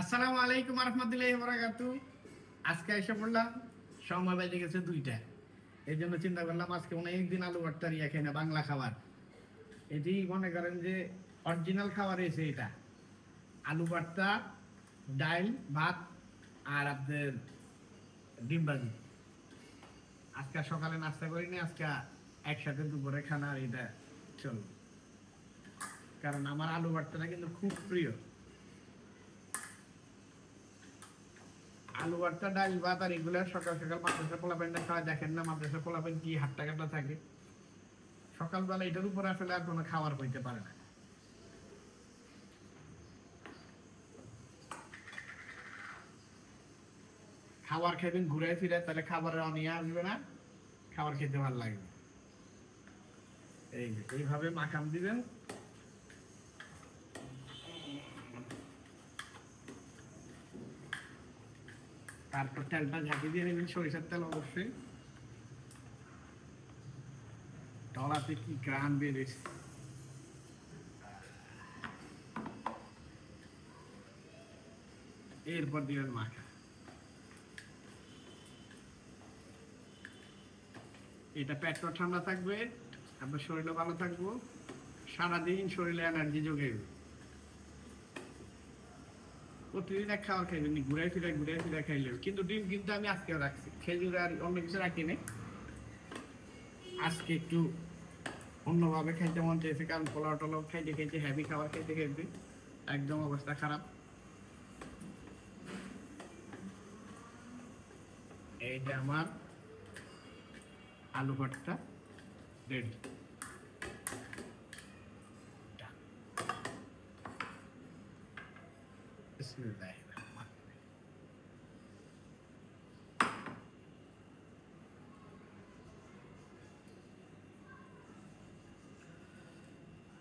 আসসালামু আলাইকুম রহমতুল্লাহি বারাকাতু। আজকে এসে পড়লাম, সময় বেজে গেছে 2টা। এই জন্য চিন্তা করলাম আজকে অনেকদিন আলু ভর্তা ইয়া খাই না, বাংলা খাবার। এটি মনে করেন যে অরিজিনাল খাবার এসে এটা আলু ভর্তা, ডাল, ভাত আর আপনার ডিম ভাজি। আজকে সকালে নাস্তা করিনি, আজকে একসাথে দুপুরে খানা আর এটা চলবে, কারণ আমার আলু ভর্তাটা কিন্তু খুব প্রিয়। আলু ভর্তা, ডাল, ভাত আর এগুলো সকাল সকাল মাদ্রাসা পোলাপেনটা খাওয়া দেখেন না, মাদ্রাসা পোলাপেন কি হাট্টা কাটা থাকে সকালবেলা, এটার উপর আসলে আর কোনো খাবার হইতে পারে না। খাবার খাইবেন ঘুরে ফিরে, তাহলে খাবারের অনিয়া আসবে না, খাবার খেতে ভালো লাগবে। এইভাবে মাখাম দিবেন। তারপর তেলটা ঝাঁকি দিয়ে নেবেন, সরিষার তেল অবশ্যই। ডলাতে কি গ্রান বেড়েছে! এরপর দিবেন মাখা। এটা পেটটা ঠান্ডা থাকবে, আপনার শরীরও ভালো থাকবো, সারাদিন শরীরে এনার্জি যোগাইবে। প্রতিদিন এক খাবার খাইবেন, ঘুরে ফিরে খাইলে। কিন্তু ডিম কিন্তু আমি আজকেও রাখছি, খেজুর আর অন্য কিছু রাখি নাই। আজকে একটু অন্যভাবে খাইতে মন চেয়েছে, কারণ পোলাও টোলাও খাইতে খাইতে, হেভি খাবার খাইতে খাইতে একদম অবস্থা খারাপ। এইটা আমার আলু ভর্তা রেডি।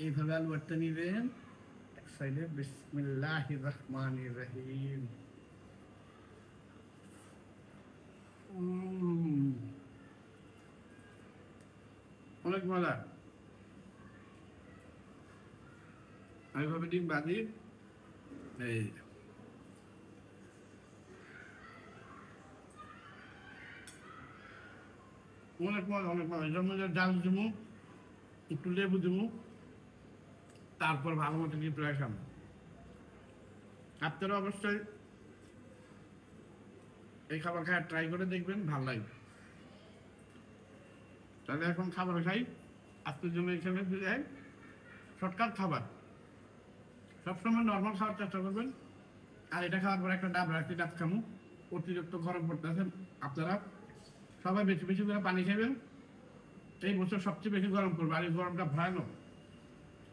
এইভাবে আলু ভর্তা নিবেন, এক সাইডে বিসমিল্লাহির রহমানির রহিম। অনেক মজা। এইভাবে ডিম ভাজি, এই অনেক মজা, অনেক মজা। এটার মধ্যে ডাল দেবো, একটু লেবু দেবো, তারপর ভালো মতো দিয়ে প্রায় খাবো। আপনারা অবশ্যই এই খাবার খাওয়া ট্রাই করে দেখবেন, ভালো লাগবে। তাহলে এখন খাবার খাই, আজকের জন্য এখানে যাই। শর্টকাট খাবার, সবসময় নর্মাল খাওয়ার চেষ্টা করবেন। আর এটা খাওয়ার পর একটা ডাব রাখছি, ডাব খামু। অতিরিক্ত গরম পড়তেছে, আপনারা সবাই বেশি বেশি করে পানি খাবেন। এই বছর সবচেয়ে বেশি গরম পড়বে, আর এই গরমটা ভয়ানক,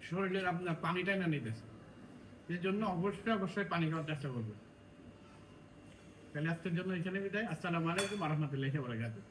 শরীরের আপনার পানিটাই না নিতেছে। এই জন্য অবশ্যই পানি খাওয়ার চেষ্টা করবেন। তাহলে আজকের জন্য এখানে বিদায়। আসসালামু আলাইকুম ওয়া রাহমাতুল্লাহি ওয়া বারাকাতুহু।